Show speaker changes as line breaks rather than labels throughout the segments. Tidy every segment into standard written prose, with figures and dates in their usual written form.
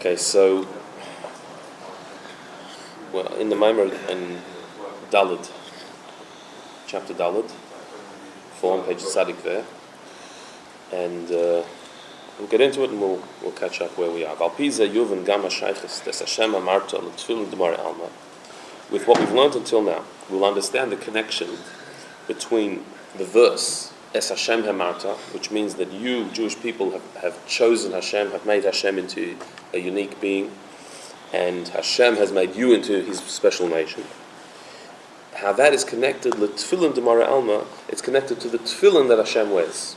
Okay, so in the Maimer in Daled, chapter Daled, 4 on page Tzadik there, and we'll get into it and we'll catch up where we are. With what we've learned until now, we'll understand the connection between the verse Es Hashem Hamarta, which means that you, Jewish people, have chosen Hashem, have made Hashem into a unique being, and Hashem has made you into His special nation. How that is connected, the Tefillin Demara Alma, it's connected to the Tefillin that Hashem wears.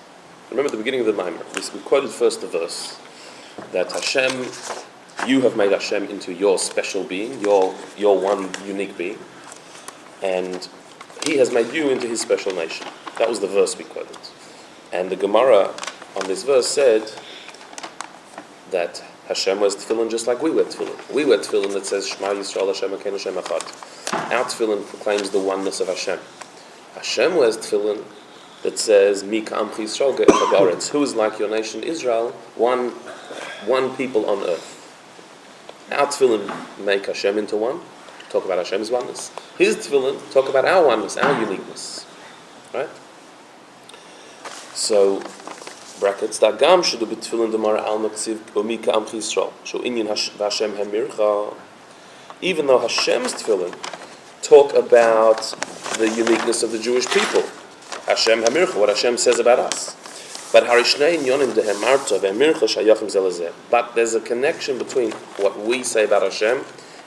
Remember at the beginning of the Maimer, we quoted first the verse that Hashem, you have made Hashem into your special being, your one unique being, and He has made you into His special nation. That was the verse we quoted. And the Gemara on this verse said that Hashem wears tefillin just like we wear tefillin. We wear tefillin that says Shema Yisrael Hashem Elokeinu Hashem Echad. Our tefillin proclaims the oneness of Hashem. Hashem wears tefillin that says Mi ka'amchi Yisrael ge'echad ba'aretz. Who is like your nation Israel, one people on earth. Our tefillin make Hashem into one, talk about Hashem's oneness. His tefillin talk about our oneness, our uniqueness. Right? So, brackets, Dagam should be tefillin demara al maksiv umika amchi Yisrael. So inyan Hashem hamircha. Even though Hashem's tefillin talk about the uniqueness of the Jewish people, Hashem hamircha, what Hashem says about us. But harishnei inyonim dehemarta ve'amircha shayachim zelazeh. But there's a connection between what we say about Hashem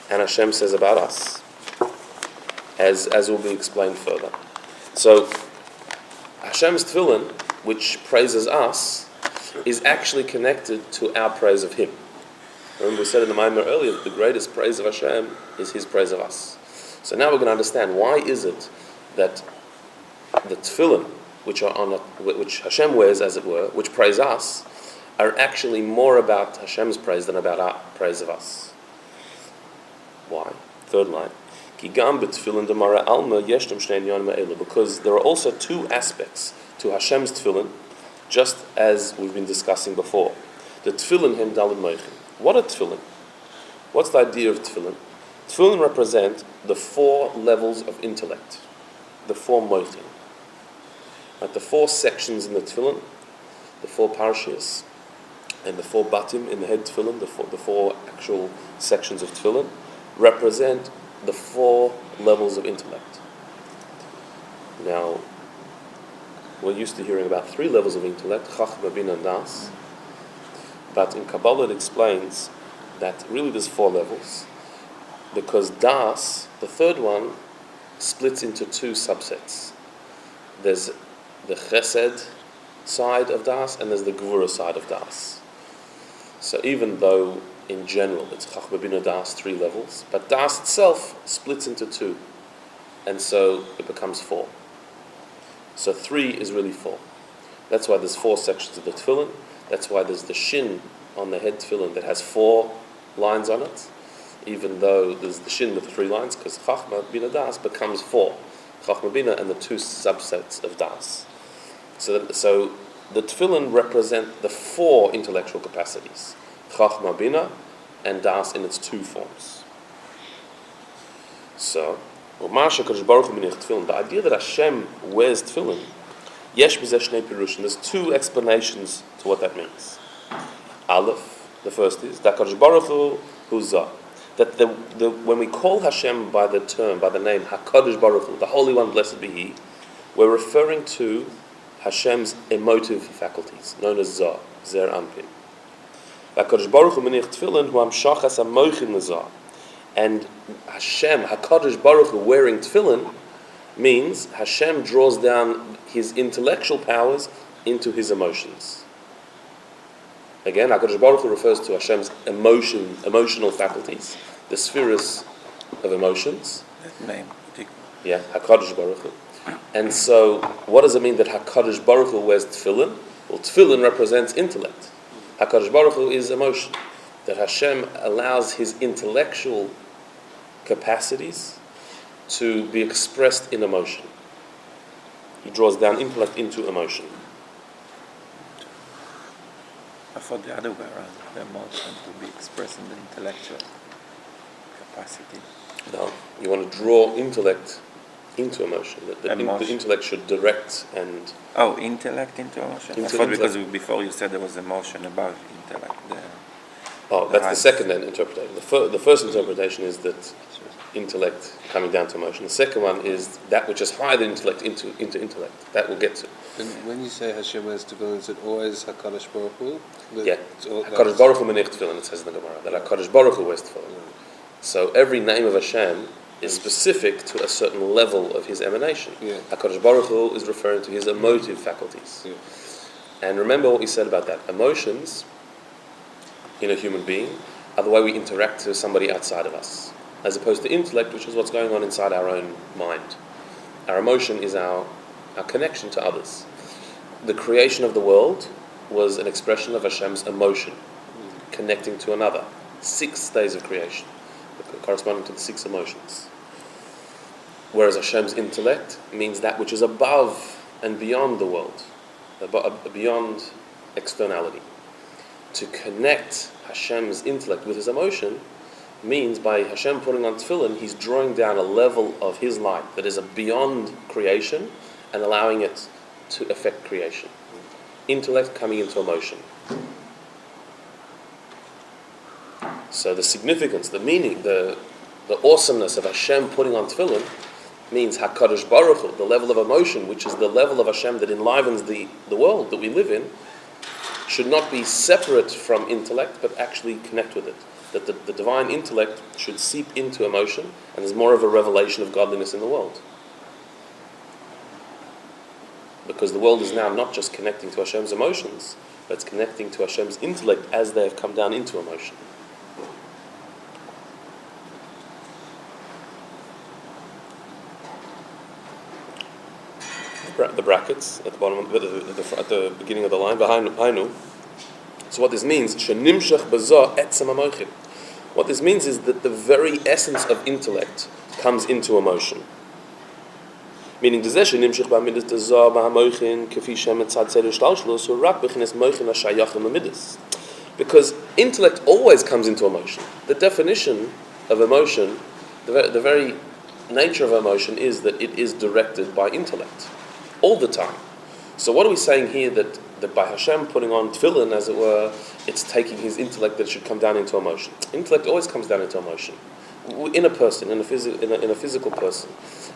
and Hashem says about us, as will be explained further. So, Hashem's tefillin, which praises us, is actually connected to our praise of Him. Remember we said in the Maimer earlier that the greatest praise of Hashem is His praise of us. So now we're going to understand why is it that the tefillin, which Hashem wears, as it were, which praise us, are actually more about Hashem's praise than about our praise of us. Why? Third line. Because there are also two aspects to Hashem's tefillin, just as we've been discussing before. The tefillin hem daled moichin. What are tefillin? What's the idea of tefillin? Tefillin represent the 4 levels of intellect, the 4 moichin. Like the 4 sections in the tefillin, the 4 parashiyos, and the 4 batim in the head tefillin, the 4 actual sections of tefillin, represent the 4 levels of intellect. Now, we're used to hearing about 3 levels of intellect, Chachma, Bina, and Das. But in Kabbalah it explains that really there's 4 levels, because Das, the third one, splits into 2 subsets. There's the Chesed side of Das, and there's the Gvura side of Das. So even though in general it's Chachma, Bina, Das, 3 levels, but Das itself splits into 2, and so it becomes 4. So 3 is really 4. That's why there's 4 sections of the tefillin. That's why there's the shin on the head tefillin that has 4 lines on it, even though there's the shin with 3 lines, because Chachma, Bina, Das becomes 4. Chachma, Bina, and the 2 subsets of Das. So the tefillin represent the 4 intellectual capacities, Chachma, Bina, and Das in its 2 forms. So, the idea that Hashem wears tefillin, there's 2 explanations to what that means. Aleph, the first is that when we call Hashem by the name HaKadosh Baruch Hu, the Holy One, blessed be He, we're referring to Hashem's emotive faculties, known as Zah, Zer Anpin. HaKadosh Baruch Hu menich tefillin hu hamshachas hamoichin lezah. And Hashem, HaKadosh Baruch Hu, wearing tefillin means Hashem draws down His intellectual powers into His emotions. Again, HaKadosh Baruch Hu refers to Hashem's emotional faculties, the spheres of emotions.
That name.
Yeah, HaKadosh Baruch Hu. And so, what does it mean that HaKadosh Baruch Hu wears tefillin? Well, tefillin represents intellect. HaKadosh Baruch Hu is emotion. That Hashem allows His intellectual capacities to be expressed in emotion. He draws down intellect into emotion.
I thought the other way around. The emotion to be expressed in the intellectual capacity.
No, you want to draw intellect into emotion. The intellect should direct and...
Oh, intellect into emotion? I thought because before you said there was emotion above intellect.
That's the second interpretation. The first interpretation is that intellect coming down to emotion. The second one is that which is higher than intellect into intellect. That we'll get to.
And when you say Hashem has tefillin, is it always HaKadosh Baruch Hu?
Yeah. HaKadosh Baruch Hu menich tefillin, it says in the Gemara. That HaKadosh Baruch Hu wears tefillin. So every name of Hashem is specific to a certain level of his emanation.
Yeah.
HaKadosh Baruch Hu is referring to his emotive faculties.
Yeah.
And remember what we said about that. Emotions in a human being are the way we interact with somebody outside of us, as opposed to intellect, which is what's going on inside our own mind. Our emotion is our connection to others. The creation of the world was an expression of Hashem's emotion, connecting to another. 6 days of creation, corresponding to the 6 emotions. Whereas Hashem's intellect means that which is above and beyond the world, beyond externality. To connect Hashem's intellect with his emotion means by Hashem putting on tefillin, he's drawing down a level of his light that is beyond creation and allowing it to affect creation. Intellect coming into emotion. So the significance, the meaning, the awesomeness of Hashem putting on tefillin means HaKadosh Baruch Hu, the level of emotion, which is the level of Hashem that enlivens the world that we live in, should not be separate from intellect, but actually connect with it. That the divine intellect should seep into emotion, and there's more of a revelation of godliness in the world. Because the world is now not just connecting to Hashem's emotions, but it's connecting to Hashem's intellect as they have come down into emotion. The brackets at the bottom, at the beginning of the line, Hainu. So what this means, shenimshach bazah etzem hamoichin. What this means is that the very essence of intellect comes into emotion. Meaning, because intellect always comes into emotion. The definition of emotion, the very nature of emotion is that it is directed by intellect. All the time. So what are we saying here that by Hashem putting on tefillin, as it were, it's taking his intellect that should come down into emotion? Intellect always comes down into emotion. In a person, in a physical person,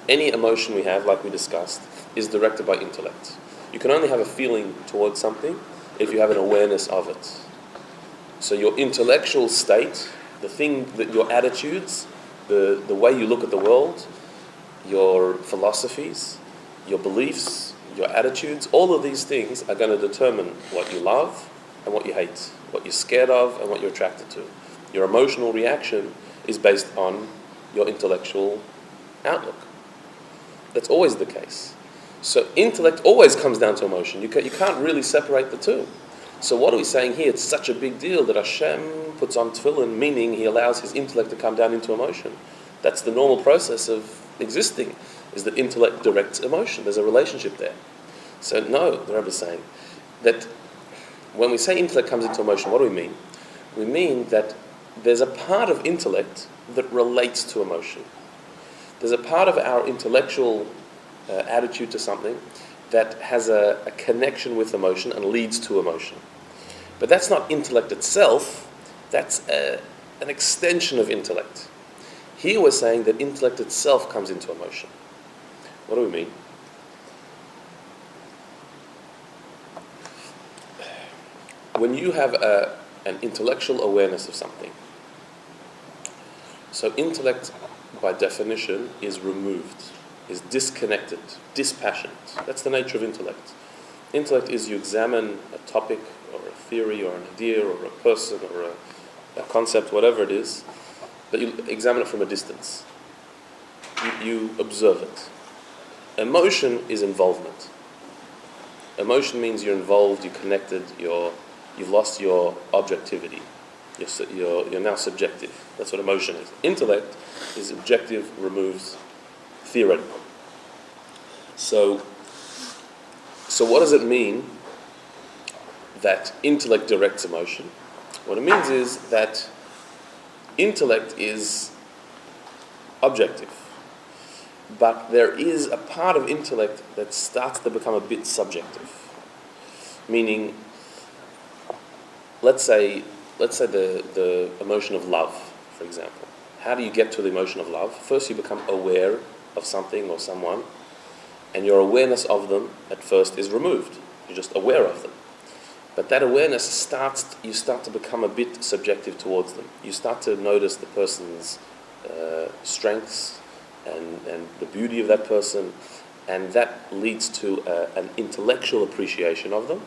any emotion we have, like we discussed, is directed by intellect. You can only have a feeling towards something if you have an awareness of it. So your intellectual state, the thing that your attitudes, the way you look at the world, your philosophies, your beliefs, your attitudes, all of these things are going to determine what you love and what you hate, what you're scared of and what you're attracted to. Your emotional reaction is based on your intellectual outlook. That's always the case. So intellect always comes down to emotion. You can't really separate the two. So what are we saying here? It's such a big deal that Hashem puts on tefillin, meaning he allows his intellect to come down into emotion. That's the normal process of existing, is that intellect directs emotion. There's a relationship there. So no, the Rebbe is saying that when we say intellect comes into emotion, what do we mean? We mean that there's a part of intellect that relates to emotion. There's a part of our intellectual attitude to something that has a connection with emotion and leads to emotion. But that's not intellect itself, that's an extension of intellect. Here we're saying that intellect itself comes into emotion. What do we mean? When you have an intellectual awareness of something, so intellect by definition is removed, is disconnected, dispassionate. That's the nature of intellect. Intellect is you examine a topic or a theory or an idea or a person or a concept, whatever it is, but you examine it from a distance. You observe it. Emotion is involvement. Emotion means you're involved, you're connected, you've lost your objectivity. You're now subjective. That's what emotion is. Intellect is objective, removes theoretical. So what does it mean that intellect directs emotion. What it means is that intellect is objective, but there is a part of intellect that starts to become a bit subjective. Meaning, let's say the emotion of love, for example. How do you get to the emotion of love? First, you become aware of something or someone, and your awareness of them at first is removed. You're just aware of them. But that awareness you start to become a bit subjective towards them. You start to notice the person's strengths and the beauty of that person, and that leads to an intellectual appreciation of them,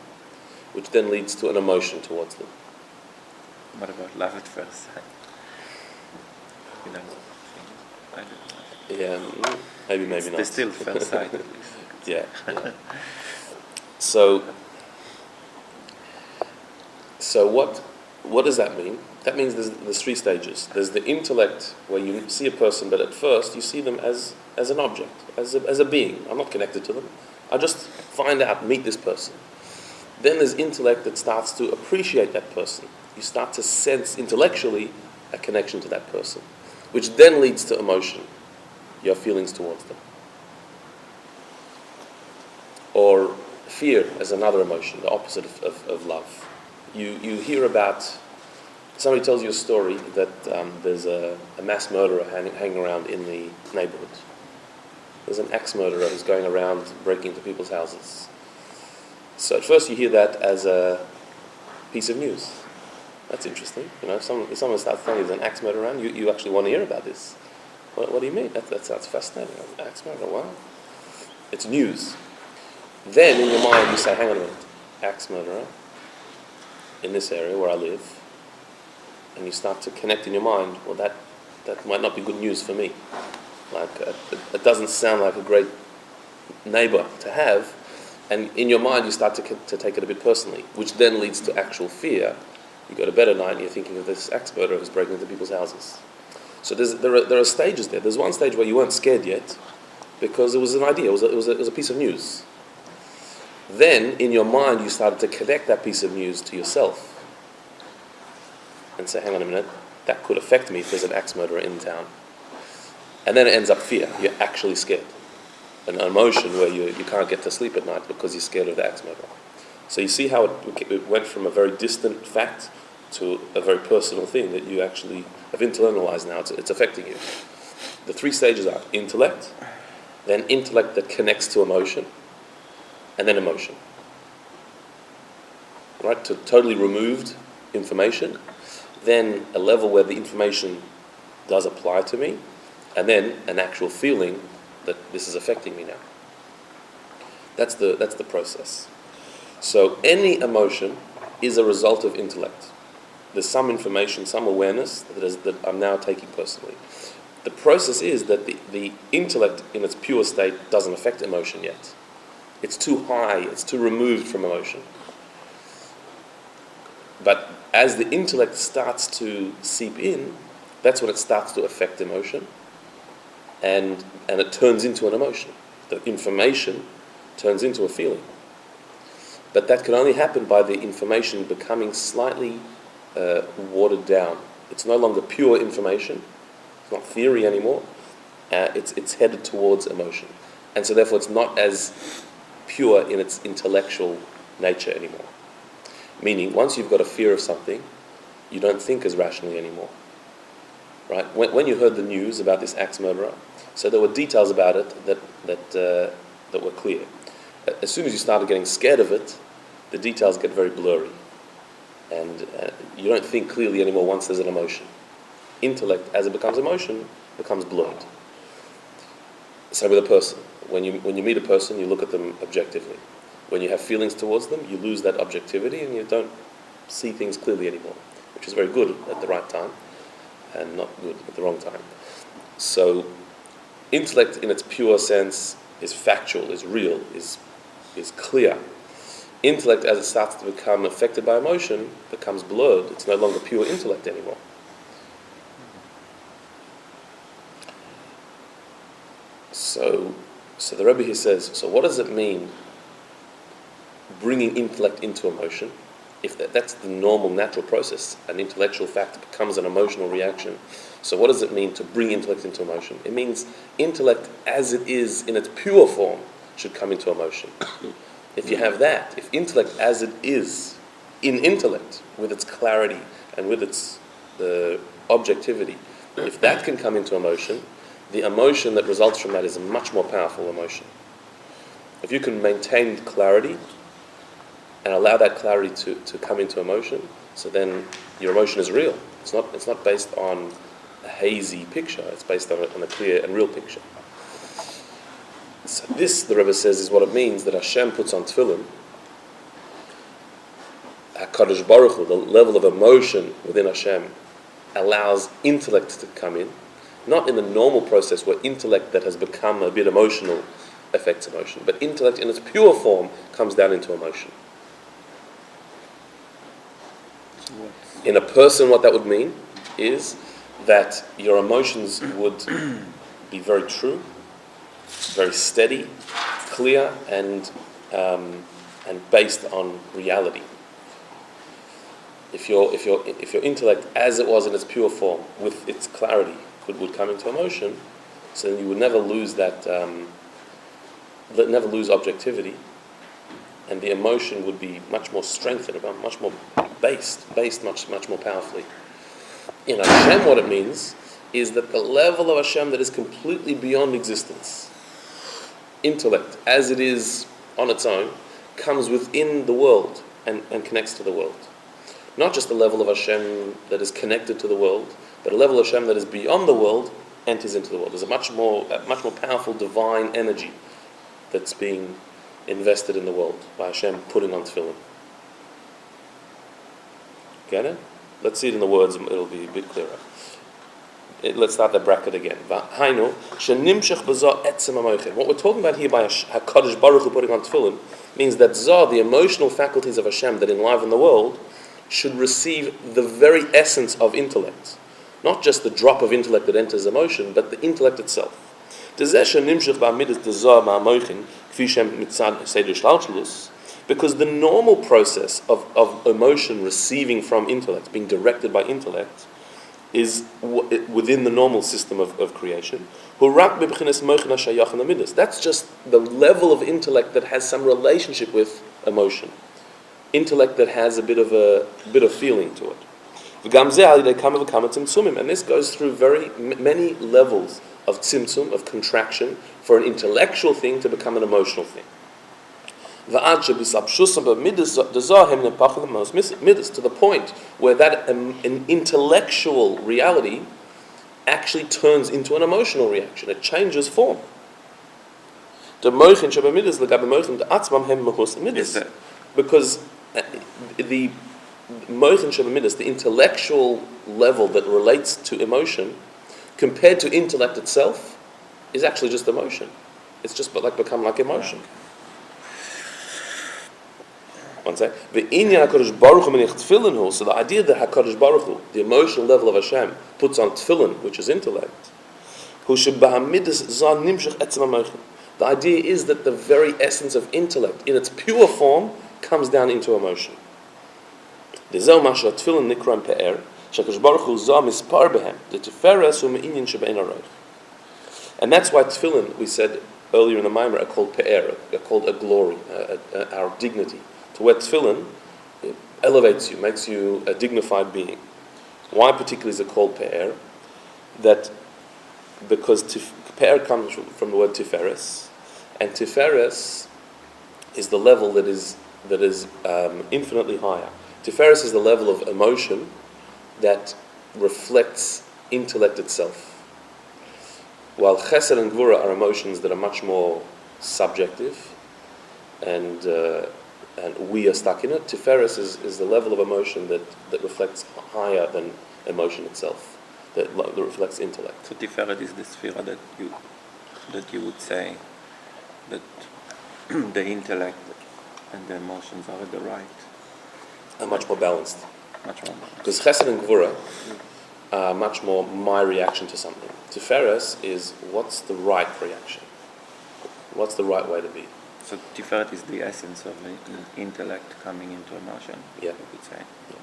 which then leads to an emotion towards them.
What about love at first sight? You know, I don't know.
Yeah, maybe not.
There's still first sight at least.
Yeah. So what does that mean? That means there's three stages. There's the intellect, where you see a person, but at first you see them as an object, as a being. I'm not connected to them. I just find out, meet this person. Then there's intellect that starts to appreciate that person. You start to sense intellectually a connection to that person, which then leads to emotion, your feelings towards them. Or fear as another emotion, the opposite of love. You hear about, somebody tells you a story that there's a mass murderer hanging around in the neighborhood. There's an axe murderer who's going around breaking into people's houses. So at first you hear that as a piece of news. That's interesting. You know, if someone starts telling you there's an axe murderer around, you actually want to hear about this. What do you mean? That sounds fascinating. Axe murderer, wow. It's news. Then in your mind you say, hang on a minute, axe murderer in this area where I live, and you start to connect in your mind, well, that might not be good news for me. Like, it doesn't sound like a great neighbor to have, and in your mind you start to take it a bit personally, which then leads to actual fear. You go to bed at night and you're thinking of this axe murderer who's breaking into people's houses. So there are stages there. There's one stage where you weren't scared yet, because it was an idea, it was a piece of news. Then, in your mind, you started to connect that piece of news to yourself and say, hang on a minute, that could affect me if there's an axe murderer in town. And then it ends up fear. You're actually scared. An emotion where you can't get to sleep at night because you're scared of the axe murderer. So you see how it went from a very distant fact to a very personal thing that you actually have internalized now. It's affecting you. The three stages are intellect, then intellect that connects to emotion, and then emotion. Right? To totally removed information, then a level where the information does apply to me, and then an actual feeling that this is affecting me now. That's the process. So any emotion is a result of intellect. There's some information, some awareness that I'm now taking personally. The process is that the intellect in its pure state doesn't affect emotion yet. It's too high, it's too removed from emotion. But as the intellect starts to seep in, that's when it starts to affect emotion, and it turns into an emotion. The information turns into a feeling. But that can only happen by the information becoming slightly watered down. It's no longer pure information, it's not theory anymore, it's headed towards emotion. And so therefore it's not as pure in its intellectual nature anymore. Meaning, once you've got a fear of something, you don't think as rationally anymore. Right? When you heard the news about this axe murderer, so there were details about it that were clear. As soon as you started getting scared of it, the details get very blurry, and you don't think clearly anymore once there's an emotion. Intellect, as it becomes emotion, becomes blurred. Same with a person. When you meet a person, you look at them objectively. When you have feelings towards them, you lose that objectivity and you don't see things clearly anymore, which is very good at the right time and not good at the wrong time. So intellect in its pure sense is factual, is real, is clear. Intellect, as it starts to become affected by emotion, becomes blurred. It's no longer pure intellect anymore. So the Rebbe here says, so what does it mean bringing intellect into emotion? if that's the normal, natural process, an intellectual fact becomes an emotional reaction. So what does it mean to bring intellect into emotion? It means intellect as it is in its pure form should come into emotion. If you have that, if intellect as it is in intellect, with its clarity and with its objectivity, if that can come into emotion, the emotion that results from that is a much more powerful emotion. If you can maintain clarity and allow that clarity to come into emotion, so then your emotion is real. It's not based on a hazy picture, it's based on a clear and real picture. So this, the Rebbe says, is what it means that Hashem puts on Tefillin. HaKadosh Baruch Hu, the level of emotion within Hashem, allows intellect to come in, not in the normal process where intellect that has become a bit emotional affects emotion, but intellect in its pure form comes down into emotion. In a person, what that would mean is that your emotions would be very true, very steady, clear, and based on reality. If your intellect, as it was in its pure form, with its clarity, would come into emotion, so then you would never lose that, never lose objectivity, and the emotion would be much more strengthened, much more based much more powerfully. In Hashem, what it means is that the level of Hashem that is completely beyond existence, intellect, as it is on its own, comes within the world and connects to the world. Not just the level of Hashem that is connected to the world, but a level of Hashem that is beyond the world enters into the world. There's a much more powerful divine energy that's being invested in the world by Hashem putting on Tefillin. Get it? Let's see it in the words, it'll be a bit clearer. Let's start the bracket again. What we're talking about here by HaKadosh Baruch Hu putting on Tefillin means that Zah, the emotional faculties of Hashem that enliven the world, should receive the very essence of intellect. Not just the drop of intellect that enters emotion, but the intellect itself. Because the normal process of emotion receiving from intellect, being directed by intellect, is within the normal system of creation. That's just the level of intellect that has some relationship with emotion. Intellect that has a bit of feeling to it. And this goes through very many levels of tzimtzum, of contraction, for an intellectual thing to become an emotional thing. To the point where that an intellectual reality actually turns into an emotional reaction. It changes form. Because the moichin shebamidus, the intellectual level that relates to emotion, compared to intellect itself, is actually just emotion. It's just become like emotion. One sec. So the idea that HaKadosh Baruch Hu, the emotional level of Hashem, puts on Tefillin, which is intellect, the idea is that the very essence of intellect, in its pure form, comes down into emotion. And that's why Tefillin, we said earlier in the Maimer, are called pe'er, are called a glory, our dignity. To wear Tefillin, it elevates you, makes you a dignified being. Why particularly is it called pe'er? Because pe'er comes from the word tiferes, and tiferes is the level that is infinitely higher. Tiferes is the level of emotion that reflects intellect itself. While chesed and gvura are emotions that are much more subjective, and we are stuck in it, Tiferes is the level of emotion that reflects higher than emotion itself, that reflects intellect.
So Tiferet is the sphere that you would say that the intellect and the emotions are at the right.
Are much more balanced.
Much more balanced.
Because chesed and gvura are much more my reaction to something. Tiferes is what's the right reaction? What's the right way to be?
So Tiferet is the essence of intellect coming into emotion.
Yeah.
You could say.
Yeah.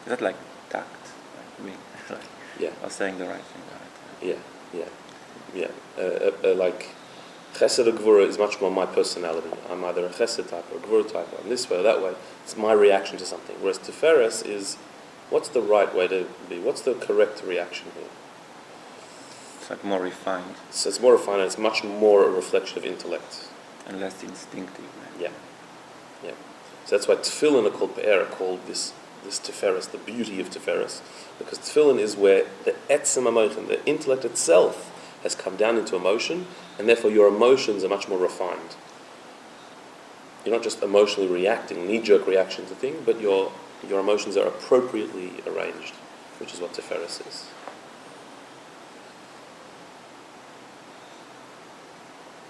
Is that like tact? Like me, like,
Yeah.
or saying the right thing, right?
Yeah. Like chesed or gvura is much more my personality. I'm either a chesed type or a gvura type. I'm this way or that way. It's my reaction to something. Whereas Tiferes is, what's the right way to be? What's the correct reaction here?
It's like more refined
So it's more refined and it's much more a reflection of intellect.
and less instinctive. Maybe.
Yeah. So that's why tefillin are called pe'er, called this Tiferes, the beauty of Tiferes. Because tefillin is where the etzem emotion, the intellect itself, has come down into emotion, and therefore your emotions are much more refined. You're not just emotionally reacting, knee-jerk reaction to things, but your emotions are appropriately arranged, which is what Tiferes is.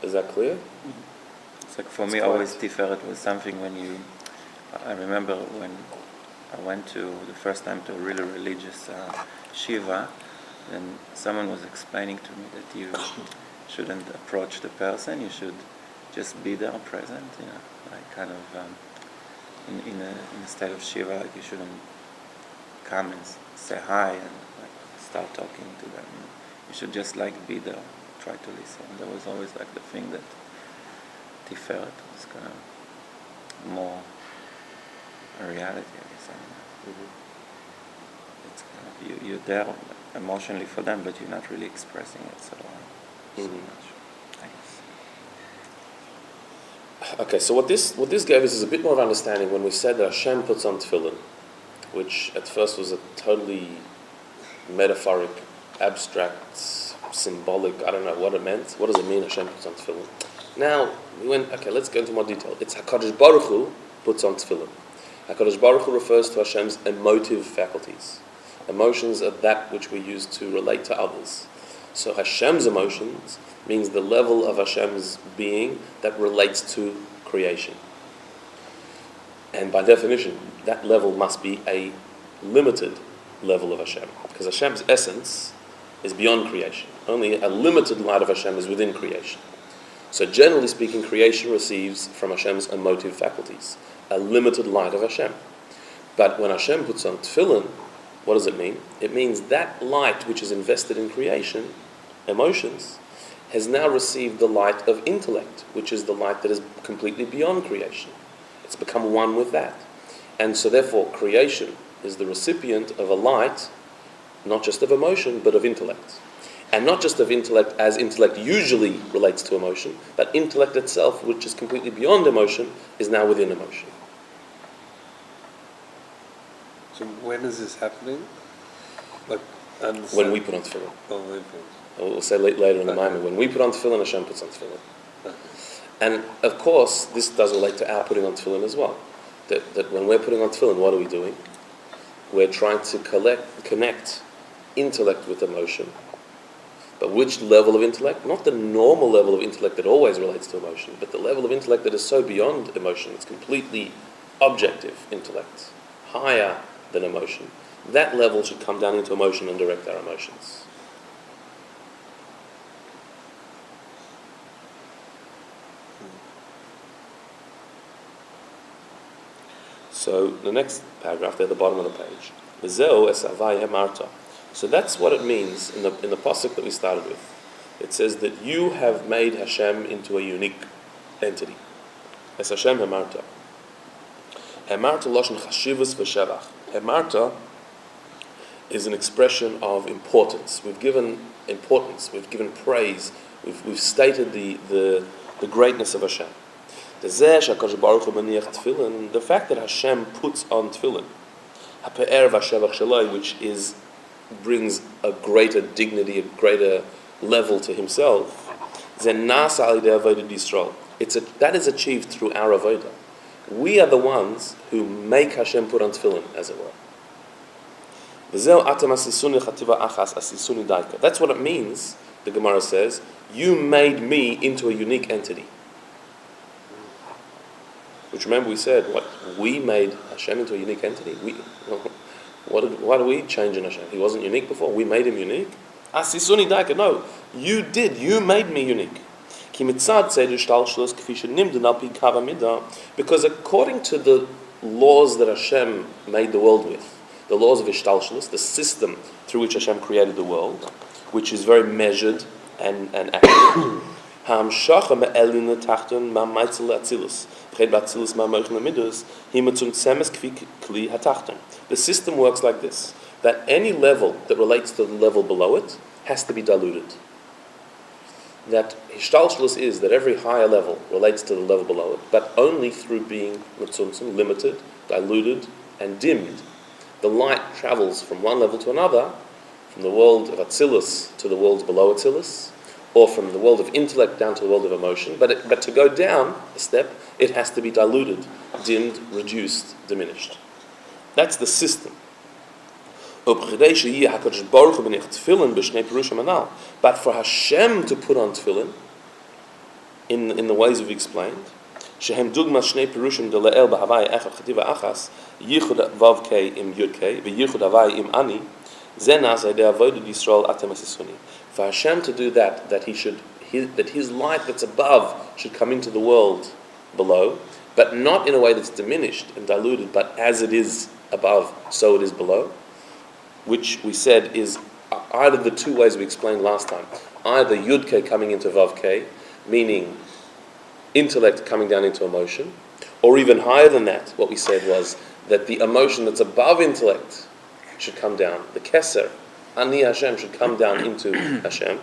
Is that clear?
It's like for
It's
me,
quite-
always Tiferet was something when you. I remember when I went to the first time to a really religious shiva, and someone was explaining to me that you shouldn't approach the person, you should just be there present, like kind of in a state of shiva, like you shouldn't come and say hi and like start talking to them. You should just like be there, try to listen. There was always like the thing that Tiferet was kind of more a reality, I guess. It's kind of you're there emotionally for them, but you're not really expressing it so much, I guess.
Okay, so what this gave us is a bit more of understanding when we said that Hashem puts on tefillin, which at first was a totally metaphoric, abstract, symbolic, I don't know what it meant. What does it mean Hashem puts on tefillin? Now, we went, okay, let's go into more detail. It's HaKadosh Baruch Hu puts on tefillin. HaKadosh Baruch Hu refers to Hashem's emotive faculties. Emotions are that which we use to relate to others. So Hashem's emotions means the level of Hashem's being that relates to creation. And by definition, that level must be a limited level of Hashem. Because Hashem's essence is beyond creation. Only a limited light of Hashem is within creation. So generally speaking, creation receives from Hashem's emotive faculties a limited light of Hashem. But when Hashem puts on tefillin, what does it mean? It means that light which is invested in creation, emotions, has now received the light of intellect, which is the light that is completely beyond creation. It's become one with that. And so therefore, creation is the recipient of a light, not just of emotion, but of intellect. And not just of intellect as intellect usually relates to emotion, but intellect itself, which is completely beyond emotion, is now within emotion.
So when is this happening? Like,
When we put on tefillin.
Oh, when
We'll say later in the
Okay.
moment. When we put on tefillin, Hashem puts on tefillin.
Okay.
And of course, this does relate to our putting on tefillin as well. That when we're putting on tefillin, what are we doing? We're trying to connect intellect with emotion. But which level of intellect? Not the normal level of intellect that always relates to emotion, but the level of intellect that is so beyond emotion. It's completely objective intellect, higher than emotion. That level should come down into emotion and direct our emotions. So the next paragraph there at the bottom of the page. V'zeu es havai hamarta. So that's what it means in the pasuk that we started with. It says that you have made Hashem into a unique entity. Es Hashem hamarta. Hamarta loshen chashivus v'shevach. Hamarta is an expression of importance. We've given importance. We've given praise. We've stated the greatness of Hashem. The fact that Hashem puts on tefillin, which brings a greater dignity, a greater level to Himself, that is achieved through our avodah. We are the ones who make Hashem put on tefillin, as it were. That's what it means, the Gemara says, you made me into a unique entity. Which remember we said, what? We made Hashem into a unique entity? Why do we change in Hashem? He wasn't unique before, we made Him unique? Asisuni daika, no, you did, you made me unique. Because according to the laws that Hashem made the world with, the laws of Ishtalshalus, the system through which Hashem created the world, which is very measured and accurate, the system works like this, that any level that relates to the level below it has to be diluted. That Hishtalshalus is that every higher level relates to the level below it, but only through being limited, diluted, and dimmed. The light travels from one level to another, from the world of Atzilus to the worlds below Atzilus, or from the world of intellect down to the world of emotion, but to go down a step, it has to be diluted, dimmed, reduced, diminished. That's the system. But for Hashem to put on tefillin, in the ways we've explained, shehem dugmas shnei perushim de le'el b'havai echad chativa achas, yichud vav kei im yud kei, v'yichud havai im ani, zen asay de avodah Yisrael atem asisuni. For Hashem to do that that his light that's above should come into the world below, but not in a way that's diminished and diluted, but as it is above, so it is below, which we said is either the two ways we explained last time. Either Yud K coming into Vav K, meaning intellect coming down into emotion, or even higher than that, what we said was that the emotion that's above intellect should come down. The Keser, Ani Hashem, should come down into Hashem.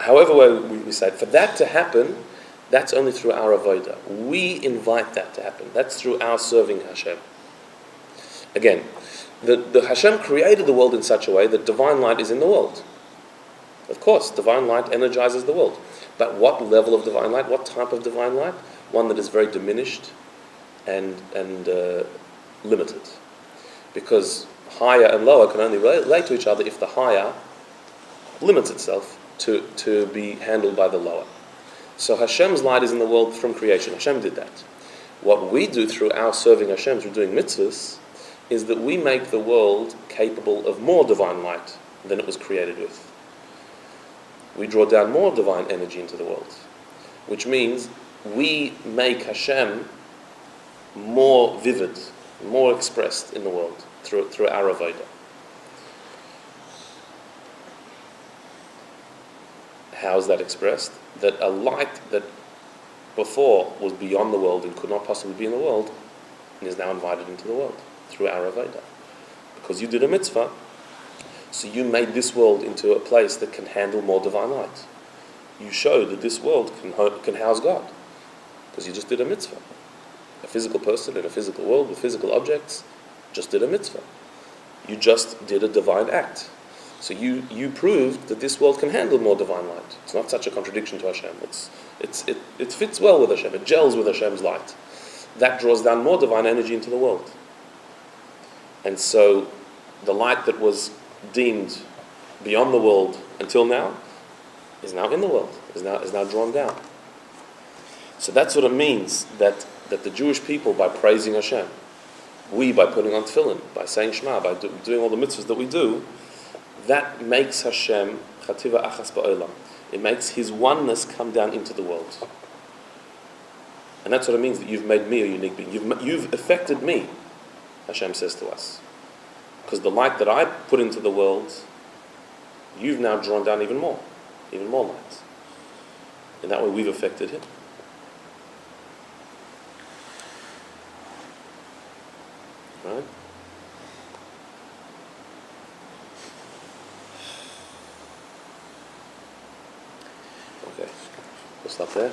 However way we said, for that to happen, that's only through our avodah. We invite that to happen. That's through our serving Hashem. Again, the Hashem created the world in such a way that divine light is in the world. Of course, divine light energizes the world. But what level of divine light? What type of divine light? One that is very diminished and limited. Because higher and lower can only relate to each other if the higher limits itself to be handled by the lower. So Hashem's light is in the world from creation. Hashem did that. What we do through our serving Hashem, through doing mitzvahs, is that we make the world capable of more divine light than it was created with. We draw down more divine energy into the world, which means we make Hashem more vivid, more expressed in the world through our avodah. How is that expressed? That a light that before was beyond the world and could not possibly be in the world and is now invited into the world through our avodah. Because you did a mitzvah, so you made this world into a place that can handle more divine light. You showed that this world can house God, because you just did a mitzvah. A physical person in a physical world with physical objects just did a mitzvah. You just did a divine act. So you proved that this world can handle more divine light. It's not such a contradiction to Hashem. It fits well with Hashem. It gels with Hashem's light. That draws down more divine energy into the world. And so the light that was deemed beyond the world until now is now in the world, is now drawn down. So that's what it means that the Jewish people, by praising Hashem, we by putting on tefillin, by saying Shema, by doing all the mitzvahs that we do, that makes Hashem chativa achas ba'olam. It makes His oneness come down into the world. And that's what it means that you've made me a unique being. You've affected me, Hashem says to us. Because the light that I put into the world, you've now drawn down even more light. In that way we've affected Him. Right? Okay, we'll stop there.